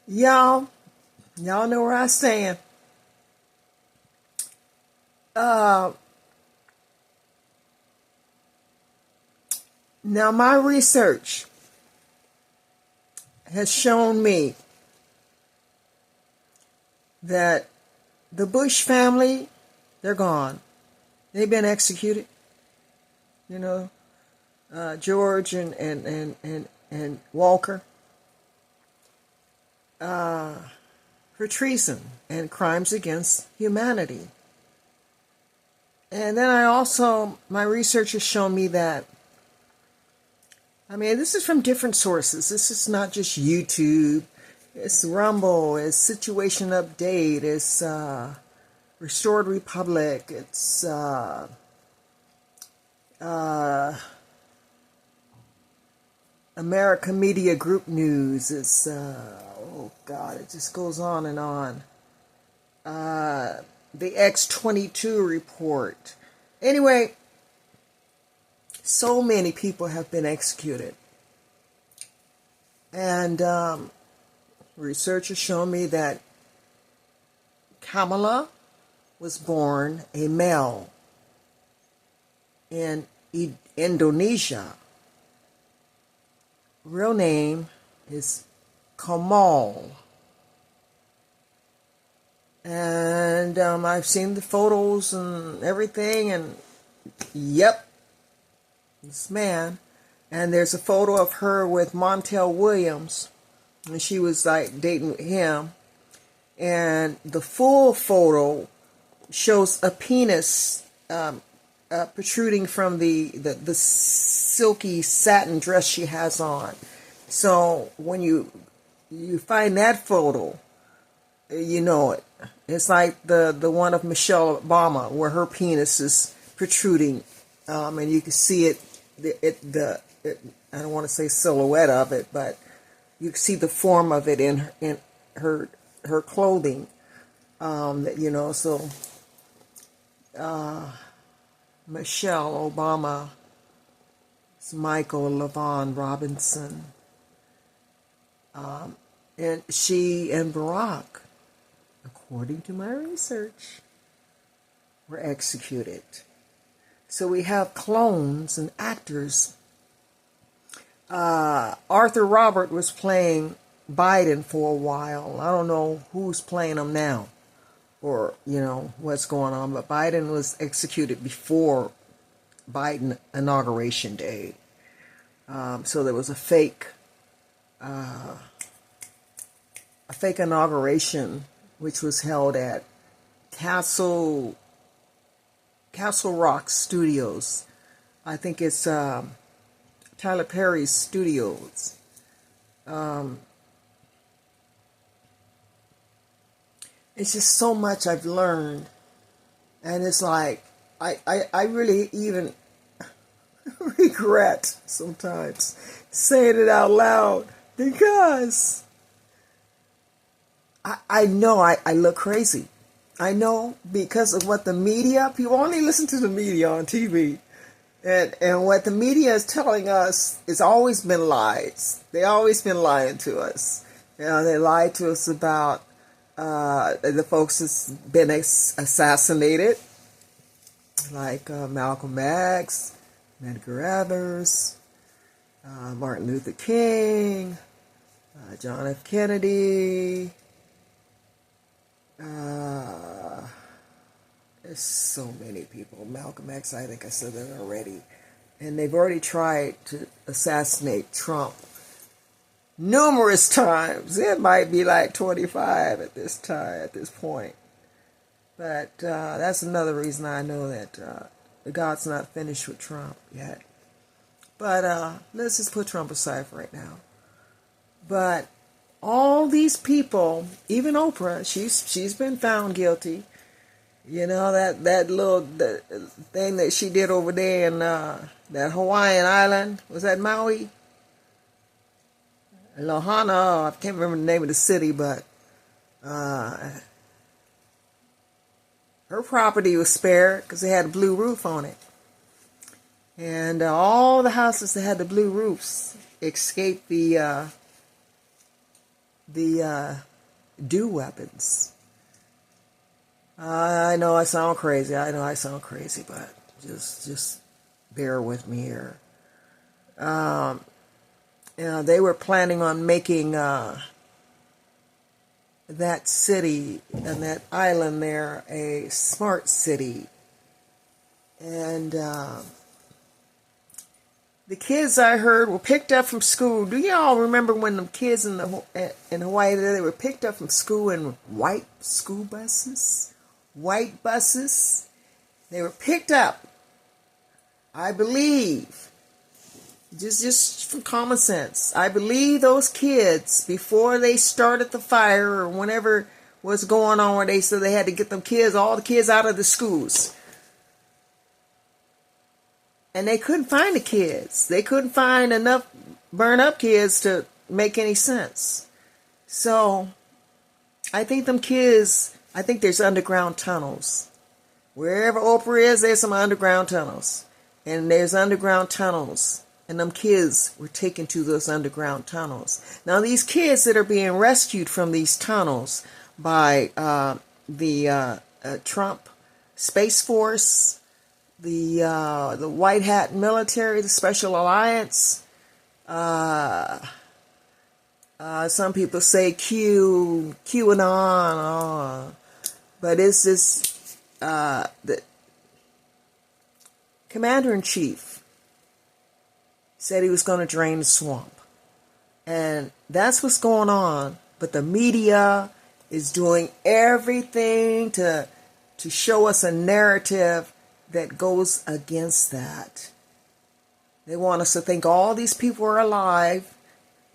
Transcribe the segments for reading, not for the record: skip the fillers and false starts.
Y'all know where I stand. Uh, Now my research has shown me that the Bush family, they're gone. They've been executed. You know, George and Walker for treason and crimes against humanity. And then my research has shown me that, this is from different sources. This is not just YouTube. It's Rumble, it's Situation Update, it's Restored Republic, it's America Media Group News, it's, it just goes on and on. The X22 report. Anyway, so many people have been executed. And research has shown me that Kamala was born a male in Indonesia. Real name is Kamal. And I've seen the photos and everything, and yep, this man. And there's a photo of her with Montel Williams, and she was like dating him. And the full photo shows a penis protruding from the silky satin dress she has on. So when you find that photo, you know it. It's like the one of Michelle Obama where her penis is protruding, and you can see it. I don't want to say silhouette of it, but you can see the form of it in her clothing. So Michelle Obama, it's Michael LaVaughn Robinson, and she and Barack, according to my research, were executed. So we have clones and actors. Arthur Robert was playing Biden for a while. I don't know who's playing him now or, what's going on. But Biden was executed before Biden inauguration day. So there was a fake inauguration, which was held at Castle Rock Studios. I think it's Tyler Perry's studios. It's just so much I've learned. And it's like, I really even regret sometimes saying it out loud because I know I look crazy. I know because of what the media, people only listen to the media on TV. And what the media is telling us has always been lies. They always been lying to us. They lied to us about the folks that's been assassinated, like Malcolm X, Medgar Evers, Martin Luther King, John F. Kennedy. There's so many people. Malcolm X, I think I said that already. And they've already tried to assassinate Trump numerous times. It might be like 25 at this point. But that's another reason I know that God's not finished with Trump yet. But let's just put Trump aside for right now. But all these people, even Oprah, she's been found guilty. That little thing that she did over there in that Hawaiian island, was that Maui? Lahaina, I can't remember the name of the city, but her property was spared because they had a blue roof on it. And all the houses that had the blue roofs escaped the the DEW weapons. I know I sound crazy. But just bear with me here. They were planning on making that city and that island there a smart city. And the kids, I heard, were picked up from school. Do y'all remember when the kids in Hawaii, they were picked up from school in white school buses? White buses. They were picked up, I believe, just from common sense. I believe those kids, before they started the fire or whenever was going on, where they said they had to get all the kids out of the schools. And they couldn't find the kids. They couldn't find enough burn up kids to make any sense. So I think there's underground tunnels. Wherever Oprah is, there's some underground tunnels. And there's underground tunnels. And them kids were taken to those underground tunnels. Now, these kids that are being rescued from these tunnels by the Trump Space Force, the White Hat military, the Special Alliance, some people say QAnon, but it's this the Commander-in-Chief said he was going to drain the swamp. And that's what's going on. But the media is doing everything to show us a narrative that goes against that. They want us to think all these people are alive.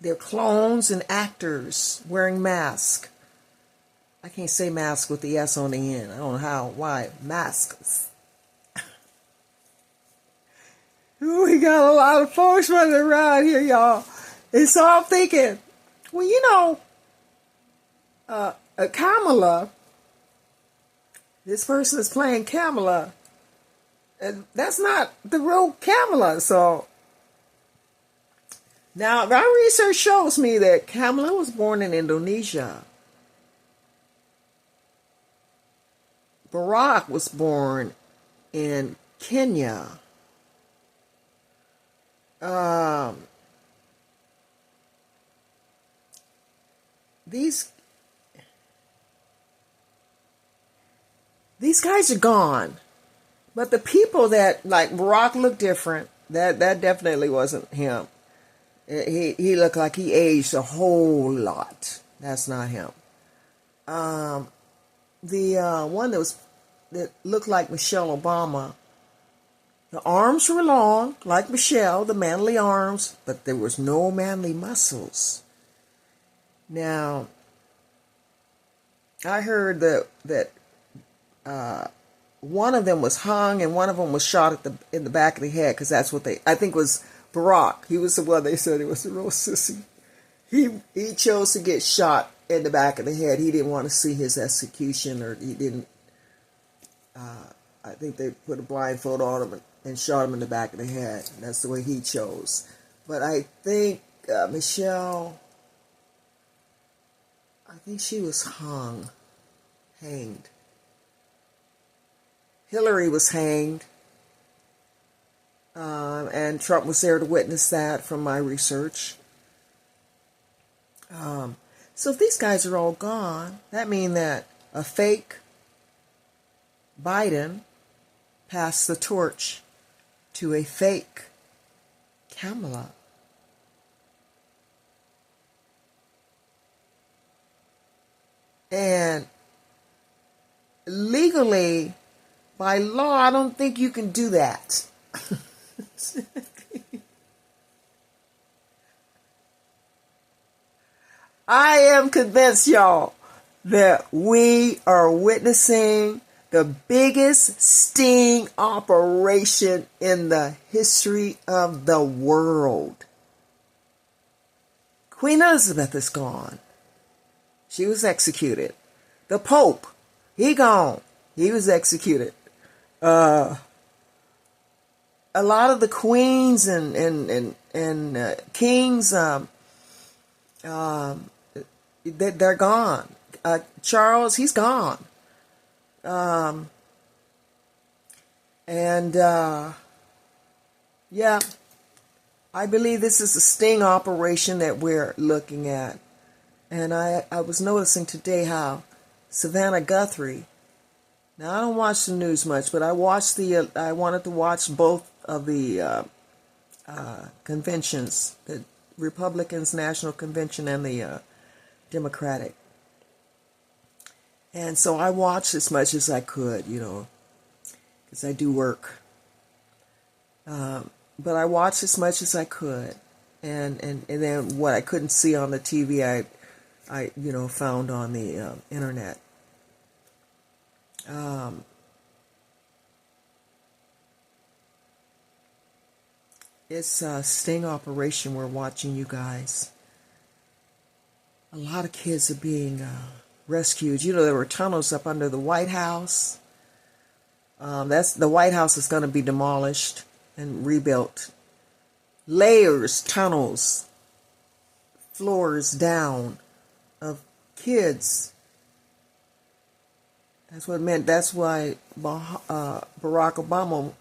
They're clones and actors wearing masks. I can't say mask with the S on the end. I don't know why. Masks. We got a lot of folks running around here, y'all. And so I'm thinking, well, Kamala, this person is playing Kamala, and that's not the real Kamala. So now my research shows me that Kamala was born in Indonesia. Barack was born in Kenya. These guys are gone. But the people that, like Barack, looked different. That definitely wasn't him. He looked like he aged a whole lot. That's not him. The one that looked like Michelle Obama, the arms were long, like Michelle, the manly arms, but there was no manly muscles. Now, I heard that one of them was hung and one of them was shot in the back of the head, because that's what I think was Barack. He was the one they said he was the real sissy. He chose to get shot in the back of the head. He didn't want to see his execution, or he didn't. I think they put a blindfold on him and shot him in the back of the head. That's the way he chose. But I think Michelle, I think she was hanged. Hillary was hanged. And Trump was there to witness that from my research. So if these guys are all gone, that means that a fake Biden passed the torch to a fake Kamala. And legally, by law, I don't think you can do that. I am convinced, y'all, that we are witnessing the biggest sting operation in the history of the world. Queen Elizabeth is gone. She was executed. The Pope, he gone. He was executed. A lot of the queens and kings, they're gone. Charles, he's gone. Um, and yeah, I believe this is a sting operation that we're looking at. And I was noticing today how Savannah Guthrie. Now I don't watch the news much, but I wanted to watch both of the conventions, the Republicans' National Convention and the Democratic. And so I watched as much as I could, because I do work. But I watched as much as I could, and then what I couldn't see on the TV, I found on the internet. It's a sting operation we're watching, you guys. A lot of kids are being rescued. There were tunnels up under the White House. The White House is going to be demolished and rebuilt. Layers, tunnels, floors down of kids. That's what it meant. That's why Barack Obama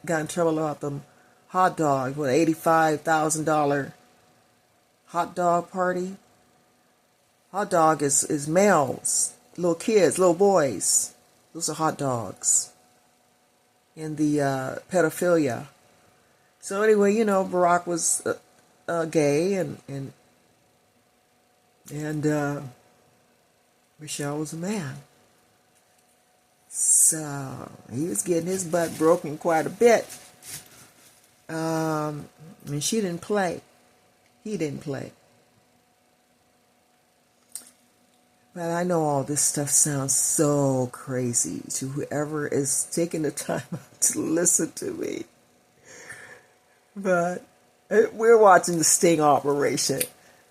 got in trouble about them hot dog, with $85,000 hot dog party. Hot dog is males, little kids, little boys. Those are hot dogs. In the pedophilia. So anyway, Barack was gay, and Michelle was a man. So he was getting his butt broken quite a bit. And she didn't play. He didn't play. But I know all this stuff sounds so crazy to whoever is taking the time out to listen to me. But we're watching the sting operation.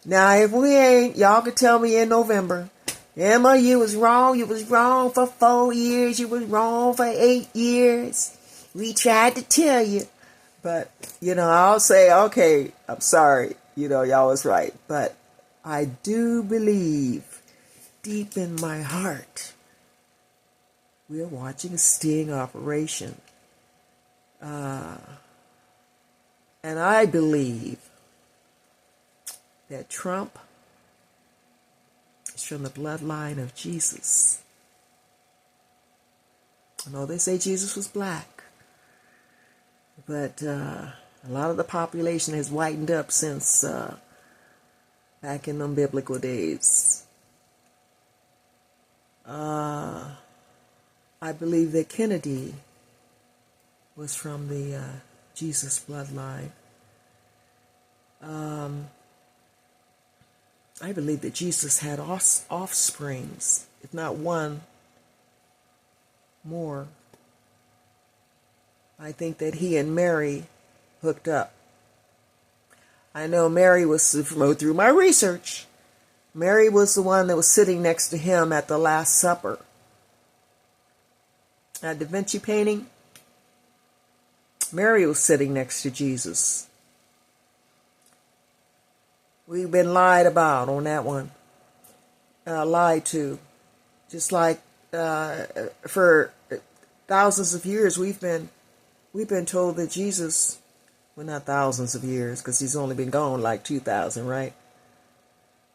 Now, if we ain't, y'all could tell me in November, Emma, you was wrong. You was wrong for 4 years. You was wrong for 8 years. We tried to tell you. But, I'll say, okay, I'm sorry. Y'all was right. But I do believe deep in my heart, we're watching a sting operation. And I believe that Trump is from the bloodline of Jesus. I know they say Jesus was black, but a lot of the population has whitened up since back in them biblical days. I believe that Kennedy was from the Jesus bloodline. I believe that Jesus had offsprings, if not one, more. I think that he and Mary hooked up. I know Mary was, through my research, Mary was the one that was sitting next to him at the Last Supper. That Da Vinci painting, Mary was sitting next to Jesus. We've been lied about on that one. Lied to. Just like for thousands of years we've been told that Jesus, well, not thousands of years, because he's only been gone like 2,000, right?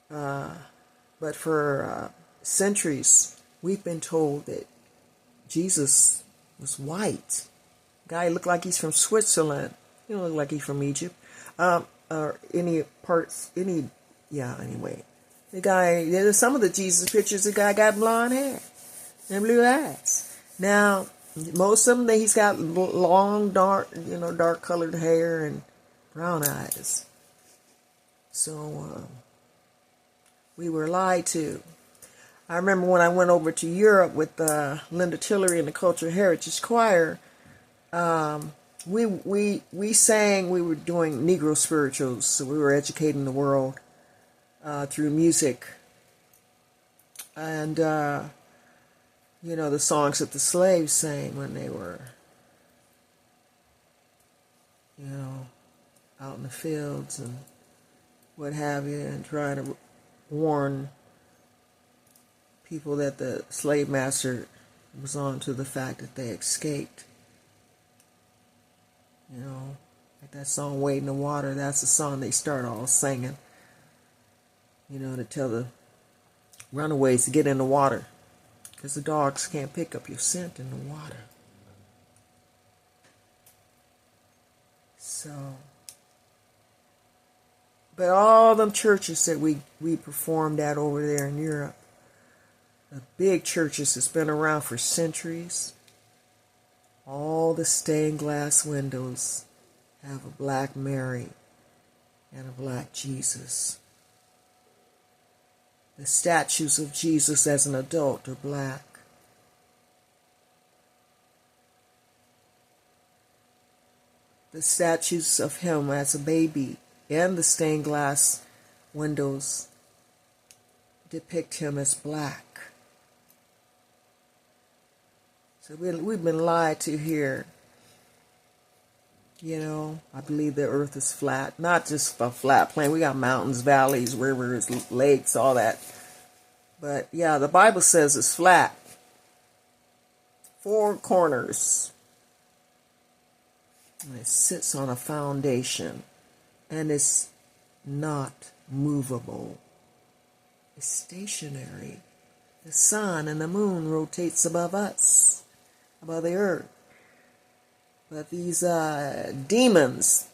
But for centuries, we've been told that Jesus was white. Guy looked like he's from Switzerland. He don't look like he's from Egypt. Or anyway. The guy, there's some of the Jesus pictures, the guy got blonde hair and blue eyes. Now, most of them, he's got long, dark colored hair and brown eyes. So, we were lied to. I remember when I went over to Europe with Linda Tillery and the Cultural Heritage Choir, we sang, we were doing Negro spirituals, so we were educating the world through music. And, the songs that the slaves sang when they were, out in the fields and what have you, and trying to warn people that the slave master was on to the fact that they escaped. You know, like that song Wade in the Water, that's the song they start all singing. You know, to tell the runaways to get in the water. Because the dogs can't pick up your scent in the water. So, but all them churches that we performed at over there in Europe, the big churches that's been around for centuries, all the stained glass windows have a black Mary and a black Jesus. The statues of Jesus as an adult are black. The statues of him as a baby and the stained glass windows depict him as black. So we've been lied to here. You know, I believe the earth is flat. Not just a flat plane. We got mountains, valleys, rivers, lakes, all that. But yeah, the Bible says it's flat. 4 corners. And it sits on a foundation. And it's not movable. It's stationary. The sun and the moon rotates above us, above the earth. But these demons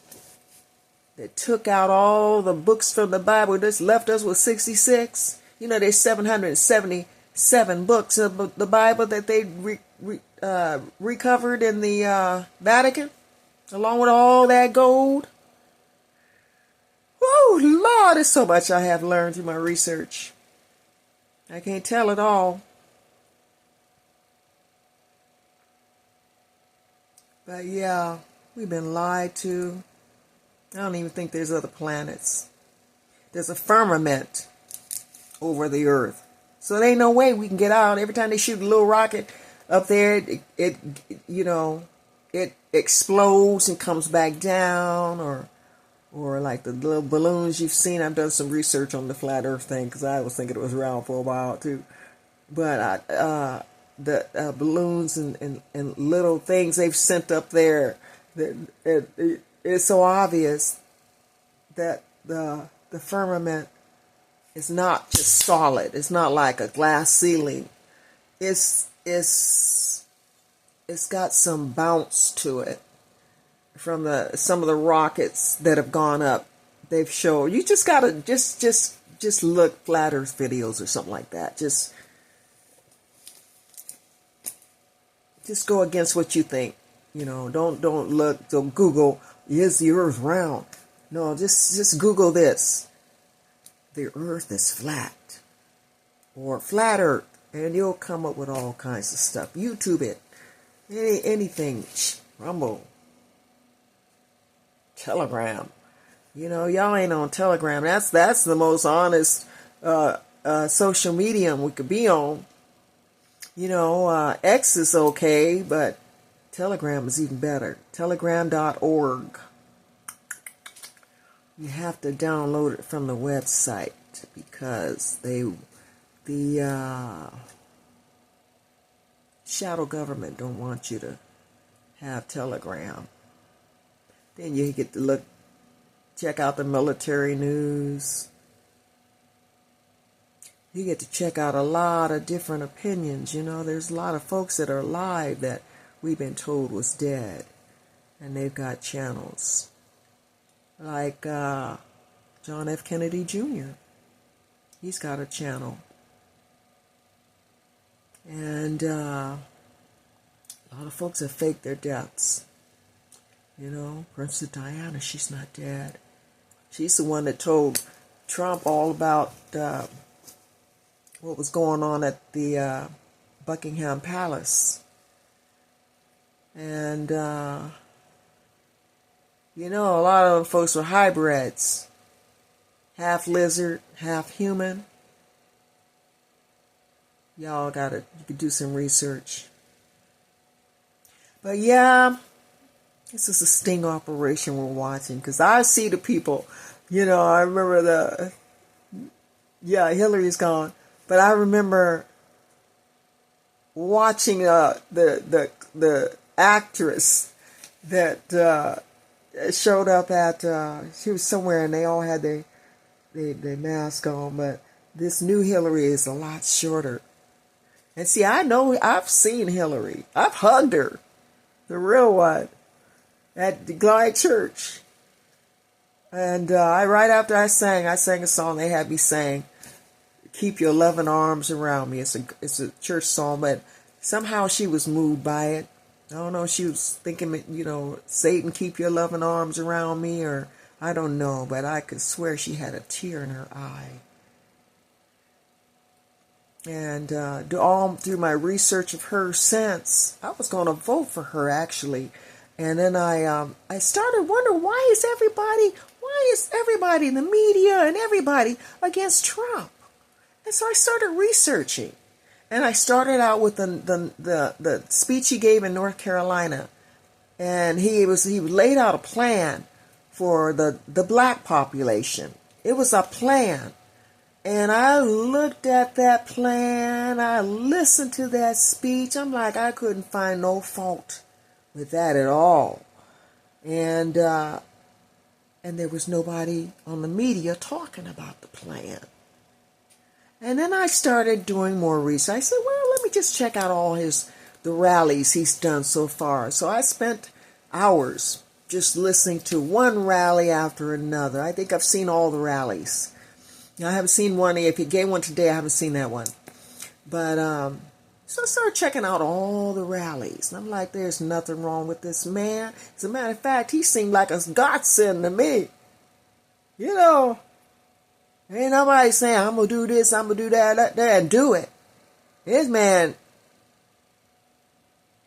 that took out all the books from the Bible, just left us with 66. You know, there's 777 books of the Bible that they recovered in the Vatican, along with all that gold. Whoa, Lord, there's so much I have learned through my research. I can't tell it all. But yeah, we've been lied to. I don't even think there's other planets. There's a firmament over the earth. So there ain't no way we can get out. Every time they shoot a little rocket up there, it explodes and comes back down, or like the little balloons you've seen. I've done some research on the flat earth thing because I was thinking it was around for a while too. But the balloons and little things they've sent up there, it's so obvious that the firmament is not just solid. It's not like a glass ceiling. It's got some bounce to it from some of the rockets that have gone up. They've shown you just gotta just look flat earth videos or something like that. Just go against what you think. You know, don't Google, is the earth round? No, just Google this. The earth is flat. Or flat earth. And you'll come up with all kinds of stuff. YouTube it. Anything. Rumble. Telegram. You know, y'all ain't on Telegram. That's the most honest social medium we could be on. You know, X is okay, but Telegram is even better. Telegram.org. You have to download it from the website because the shadow government don't want you to have Telegram. Then you get to check out the military news. You get to check out a lot of different opinions. You know, there's a lot of folks that are alive that we've been told was dead. And they've got channels. Like John F. Kennedy Jr. He's got a channel. And a lot of folks have faked their deaths. You know, Princess Diana, she's not dead. She's the one that told Trump all about what was going on at the Buckingham Palace. And, you know, a lot of them folks were hybrids. Half lizard, half human. Y'all you could do some research. But yeah, this is a sting operation we're watching. Because I see the people, you know, I remember Yeah, Hillary's gone. But I remember watching the actress that showed up at she was somewhere and they all had their mask on, but this new Hillary is a lot shorter. And see, I know I've seen Hillary. I've hugged her, the real one, at the Glide Church. And right after I sang a song they had me sing, "Keep Your Loving Arms Around Me." It's a church song, but somehow she was moved by it. I don't know, she was thinking, Satan, keep your loving arms around me, or I don't know, but I could swear she had a tear in her eye. And all through my research of her since, I was going to vote for her actually. And then I started wondering, why is everybody in the media and everybody against Trump? And so I started researching. And I started out with the speech he gave in North Carolina. And he laid out a plan for the black population. It was a plan. And I looked at that plan, I listened to that speech, I'm like, I couldn't find no fault with that at all. And there was nobody on the media talking about the plan. And then I started doing more research. I said, well, let me just check out all the rallies he's done so far. So I spent hours just listening to one rally after another. I think I've seen all the rallies. I haven't seen one. If he gave one today, I haven't seen that one. But so I started checking out all the rallies. And I'm like, there's nothing wrong with this man. As a matter of fact, he seemed like a godsend to me. Ain't nobody saying, I'm going to do this, I'm going to do that, and do it. This man,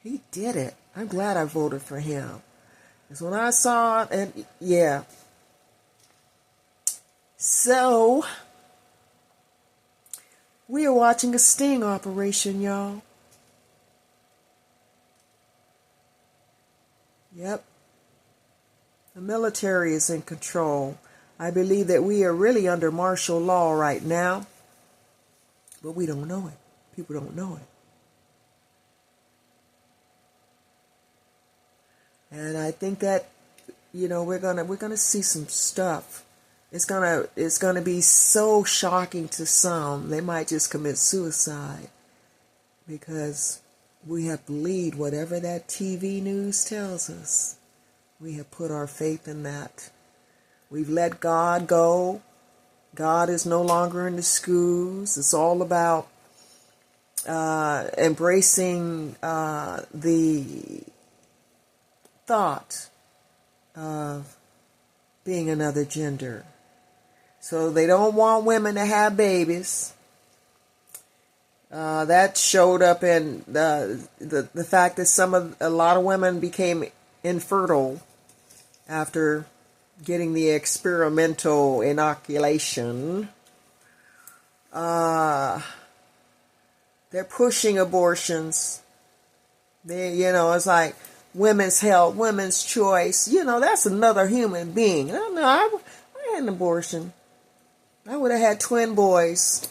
he did it. I'm glad I voted for him. Because when I saw it, and yeah. So, we are watching a sting operation, y'all. Yep. The military is in control. I believe that we are really under martial law right now, but we don't know it. People don't know it. And I think that, we're gonna see some stuff. It's gonna be so shocking to some, they might just commit suicide because we have believed whatever that TV news tells us. We have put our faith in that. We've let God go. God is no longer in the schools. It's all about embracing the thought of being another gender. So they don't want women to have babies. That showed up in the fact that a lot of women became infertile after getting the experimental inoculation. They're pushing abortions. It's like women's health, women's choice. That's another human being. I don't know. I had an abortion. I would have had twin boys.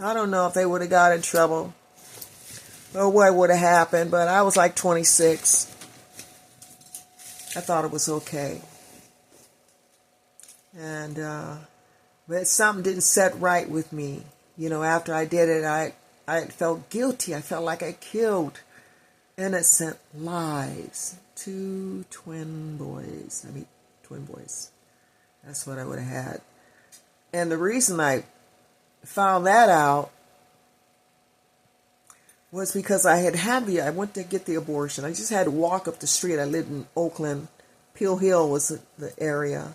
I don't know if they would have got in trouble or what would have happened, but I was like 26. I thought it was okay. And, but something didn't set right with me. After I did it, I felt guilty. I felt like I killed innocent lives. Twin boys. That's what I would have had. And the reason I found that out was because I went to get the abortion. I just had to walk up the street. I lived in Oakland. Peel Hill was the area.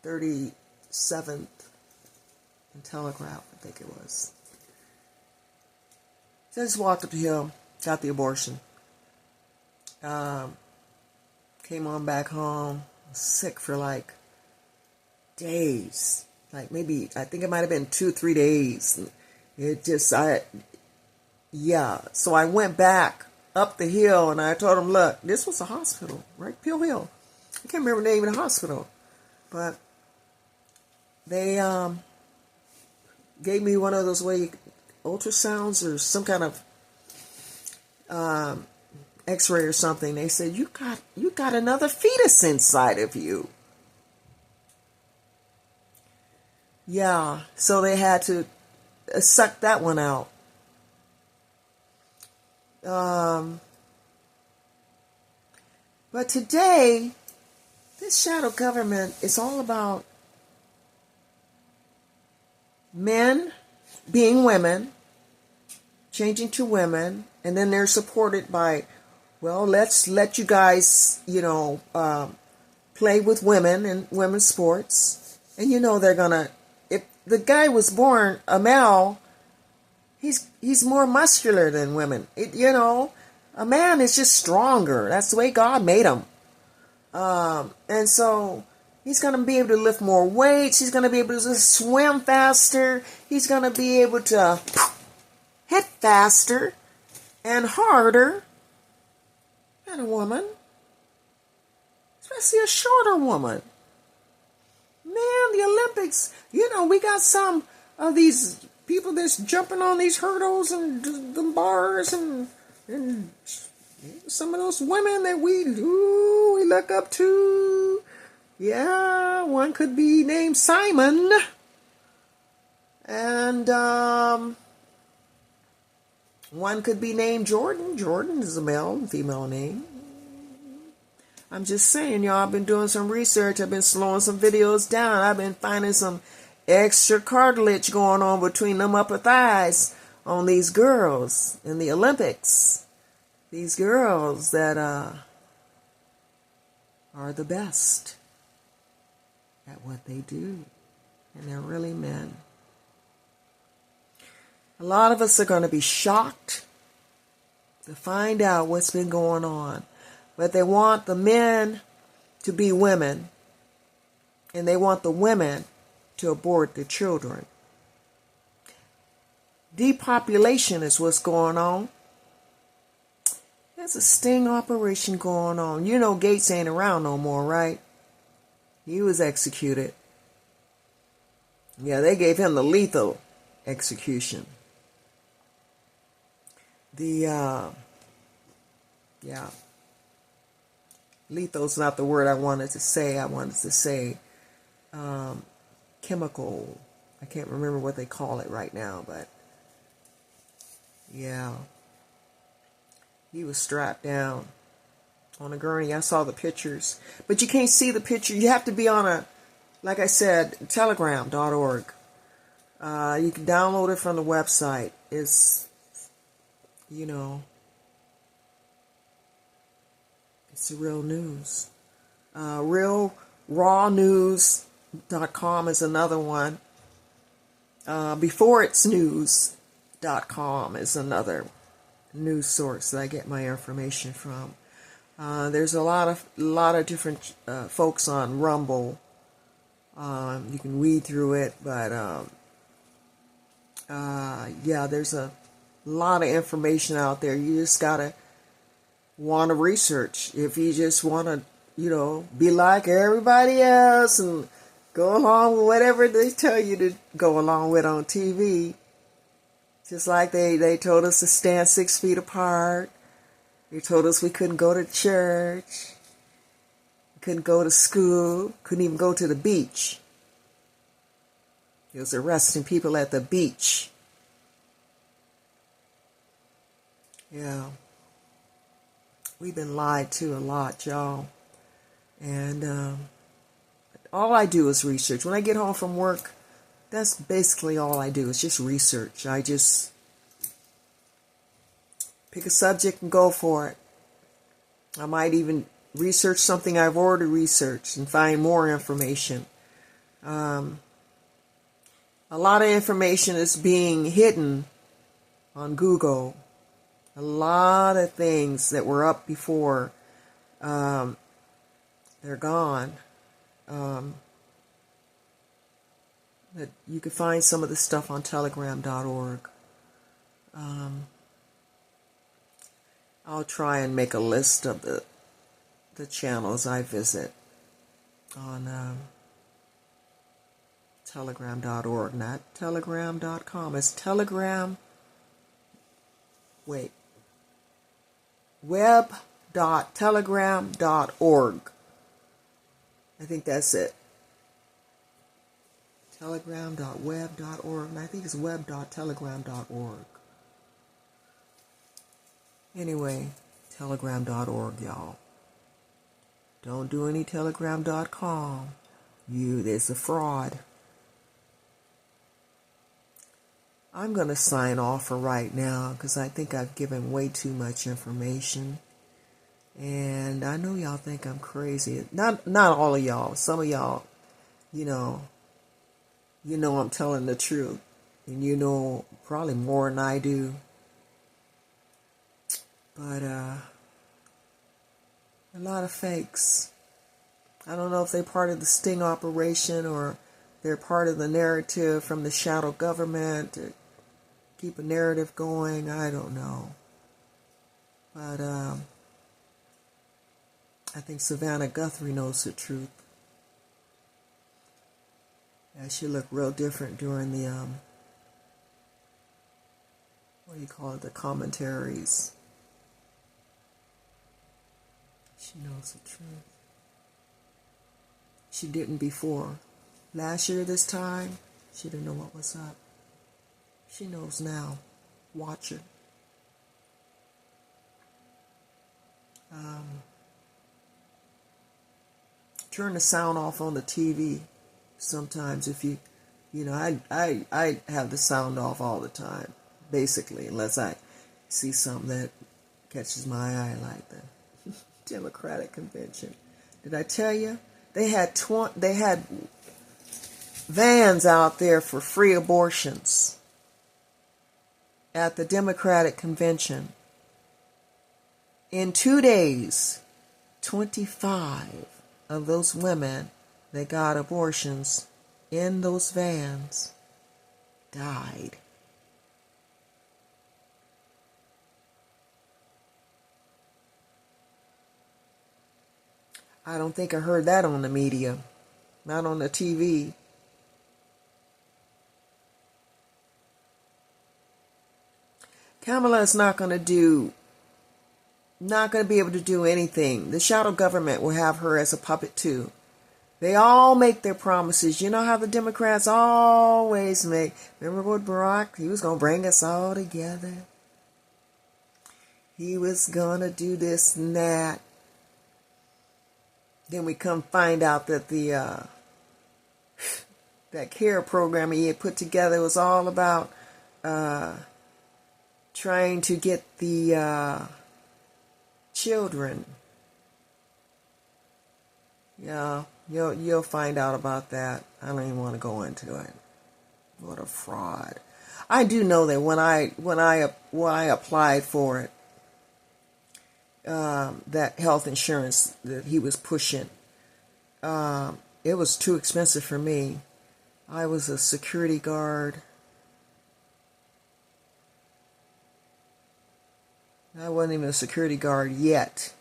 37th and Telegraph, I think it was. So I just walked up the hill, got the abortion. Came on back home. Was sick for like days. Like maybe, I think it might have been 2-3 days. So I went back up the hill and I told them, look, this was a hospital, right? Peel Hill. I can't remember the name of the hospital. But they gave me one of those ultrasounds or some kind of X-ray or something. They said you got another fetus inside of you. Yeah, so they had to suck that one out. But today, this shadow government is all about men being women, changing to women, and then they're supported by, well, let's let you guys, play with women and women's sports. And they're gonna, if the guy was born a male, he's more muscular than women. A man is just stronger. That's the way God made him. And so he's going to be able to lift more weights. He's going to be able to swim faster. He's going to be able to hit faster and harder than a woman, especially a shorter woman. Man, the Olympics, we got some of these people that's jumping on these hurdles and the bars and some of those women that we look up to. Yeah, one could be named Simon. And one could be named Jordan. Jordan is a male and female name. I'm just saying, y'all, I've been doing some research. I've been slowing some videos down. I've been finding some extra cartilage going on between them upper thighs on these girls in the Olympics. These girls that are the best at what they do. And they're really men. A lot of us are going to be shocked to find out what's been going on. But they want the men to be women. And they want the women to abort the children. Depopulation is what's going on. There's a sting operation going on. Gates ain't around no more, right? He was executed. Yeah, they gave him the lethal execution. Lethal's not the word I wanted to say. I wanted to say chemical. I can't remember what they call it right now, but yeah. He was strapped down on a gurney. I saw the pictures. But you can't see the picture. You have to be on like I said, telegram.org. You can download it from the website. It's, it's the real news. RealRawNews.com is another one. BeforeIt'sNews.com is another news source that I get my information from. There's a lot of different folks on Rumble. You can read through it, but there's a lot of information out there. You just gotta want to research. If you just want to, be like everybody else and go along with whatever they tell you to go along with on TV. Just like they told us to stand 6 feet apart. They told us we couldn't go to church. We couldn't go to school. Couldn't even go to the beach. It was arresting people at the beach. Yeah. We've been lied to a lot, y'all. And all I do is research. When I get home from work, that's basically all I do is just research. I just pick a subject and go for it. I might even research something I've already researched and find more information. A lot of information is being hidden on Google. A lot of things that were up before, they're gone. That you can find some of the stuff on telegram.org. I'll try and make a list of the channels I visit on Telegram.org, not telegram.com. It's telegram. Wait. web.telegram.org. I think that's it. Telegram.web.org. And I think it's web.telegram.org. Anyway, telegram.org, y'all. Don't do any telegram.com. There's a fraud. I'm going to sign off for right now because I think I've given way too much information. And I know y'all think I'm crazy. Not all of y'all. Some of y'all, you know I'm telling the truth. And you know probably more than I do. But a lot of fakes. I don't know if they're part of the sting operation or they're part of the narrative from the shadow government to keep a narrative going. I don't know. But I think Savannah Guthrie knows the truth. Yeah, she looked real different during the, what do you call it, the commentaries. She knows the truth. She didn't before. Last year this time, she didn't know what was up. She knows now. Watch her. Turn the sound off on the TV sometimes if I have the sound off all the time, basically, unless I see something that catches my eye like the Democratic convention. Did I tell you? They had vans out there for free abortions at the Democratic convention. In 2 days, 25 of those women that got abortions in those vans died. I don't think I heard that on the media, not on the TV. Kamala is not going to be able to do anything. The shadow government will have her as a puppet too. They all make their promises. You know how the Democrats always make. Remember what Barack, he was going to bring us all together. He was going to do this and that. Then we come find out that that CARE program he had put together was all about trying to get the children. Yeah, you'll find out about that. I don't even want to go into it. What a fraud! I do know that when I applied for it, that health insurance that he was pushing, it was too expensive for me. I was a security guard. I wasn't even a security guard yet.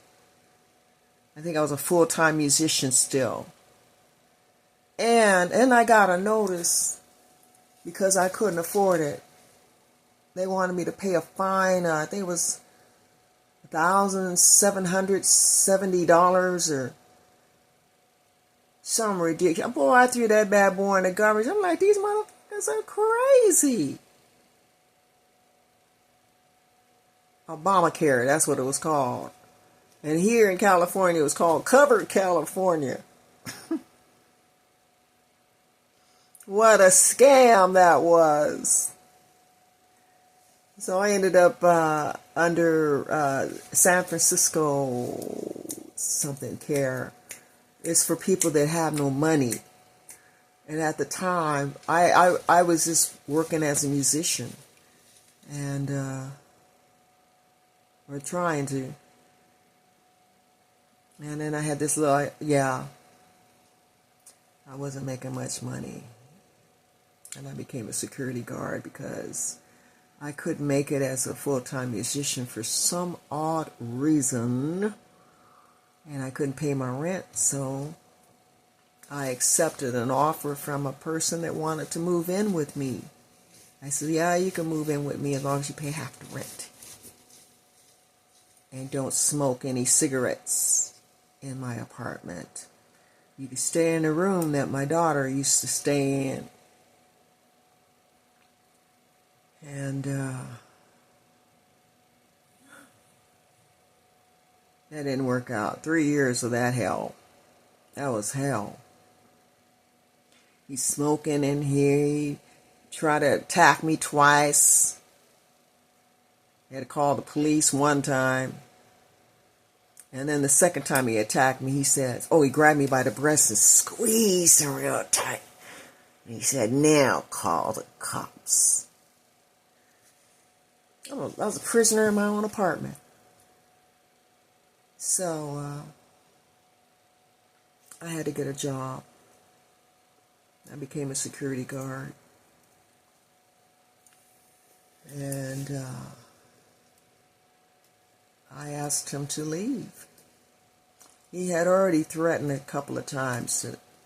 I think I was a full-time musician still. And I got a notice because I couldn't afford it. They wanted me to pay a fine. I think it was $1,770 or some ridiculous. Boy, I threw that bad boy in the garbage. I'm like, these motherfuckers are crazy. Obamacare, that's what it was called. And here in California, it was called Covered California. What a scam that was. So I ended up under San Francisco something care. It's for people that have no money. And at the time, I was just working as a musician. And we're trying to. And then I had this little, I wasn't making much money. And I became a security guard because I couldn't make it as a full-time musician for some odd reason. And I couldn't pay my rent, so I accepted an offer from a person that wanted to move in with me. I said, yeah, you can move in with me as long as you pay half the rent. And don't smoke any cigarettes in my apartment. You can stay in the room that my daughter used to stay in. And that didn't work out. 3 years of that hell. That was hell. He's smoking in here. He tried to attack me twice. He had to call the police one time. And then the second time he attacked me, he said, he grabbed me by the breast and squeezed him real tight. And he said, now call the cops. I was a prisoner in my own apartment. So I had to get a job. I became a security guard. And I asked him to leave. He had already threatened a couple of times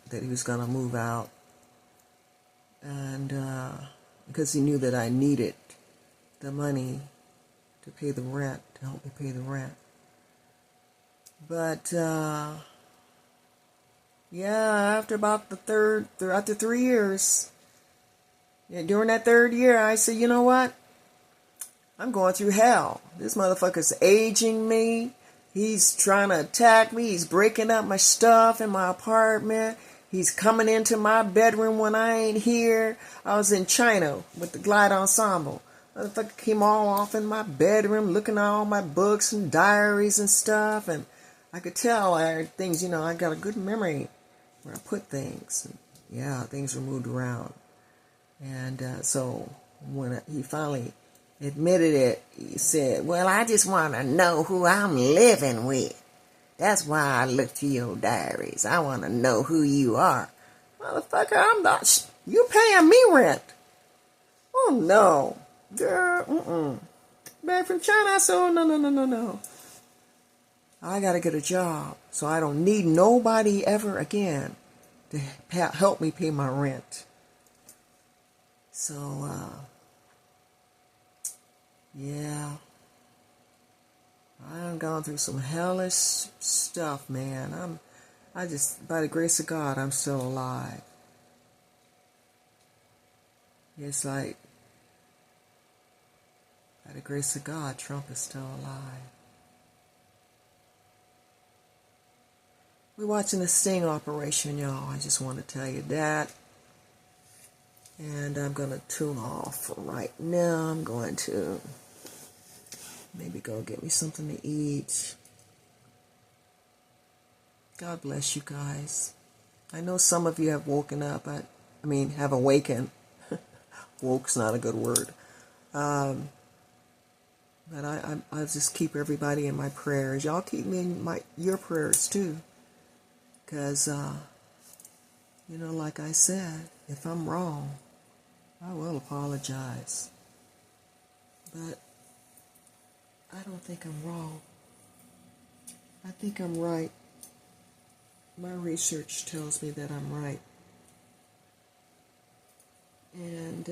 that he was going to move out. And because he knew that I needed the money to pay the rent, to help me pay the rent. But, after about after 3 years, during that third year, I said, you know what? I'm going through hell. This motherfucker's aging me. He's trying to attack me. He's breaking up my stuff in my apartment. He's coming into my bedroom when I ain't here. I was in China with the Glide Ensemble. Motherfucker came all off in my bedroom looking at all my books and diaries and stuff. And I could tell things, I got a good memory where I put things. And things were moved around. And so when he finally admitted it, he said, well, I just want to know who I'm living with. That's why I look through your diaries. I want to know who you are. Motherfucker, I'm not, you paying me rent. Oh, no. Girl, Back from China, I said, no. I got to get a job so I don't need nobody ever again to help me pay my rent. So, I've gone through some hellish stuff, man. I just, by the grace of God, I'm still alive. It's like, by the grace of God, Trump is still alive. We're watching the sting operation, y'all. I just want to tell you that. And I'm going to tune off for right now. I'm going to maybe go get me something to eat. God bless you guys. I know some of you have woken up. Have awakened. Woke's not a good word. But I just keep everybody in my prayers. Y'all keep me in your prayers too. Because, like I said, if I'm wrong, I will apologize. But I don't think I'm wrong. I think I'm right. My research tells me that I'm right. And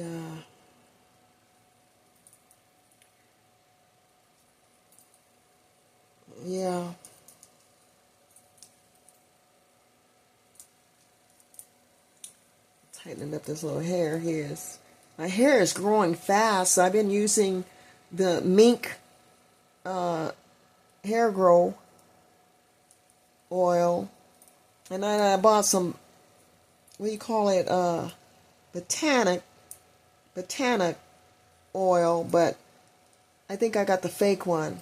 tightening up this little hair here. My hair is growing fast. So I've been using the mink hair grow oil, and then I bought some, botanic oil, but I think I got the fake one.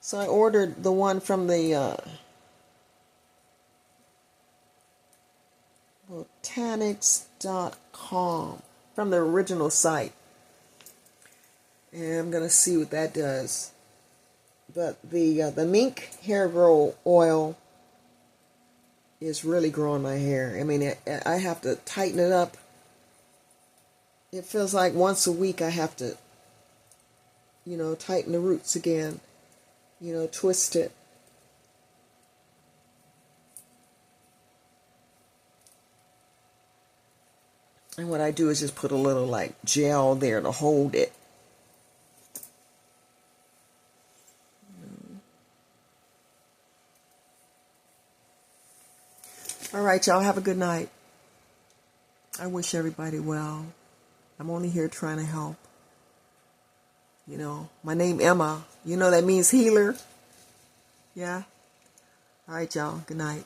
So I ordered the one from the botanics.com, from the original site. And I'm going to see what that does. But the mink hair grow oil is really growing my hair. I have to tighten it up. It feels like once a week I have to, tighten the roots again, twist it. And what I do is just put a little like gel there to hold it. All right, y'all have a good night. I wish everybody well. I'm only here trying to help. You know, my name Emma. You know that means healer. Yeah. All right, y'all. Good night.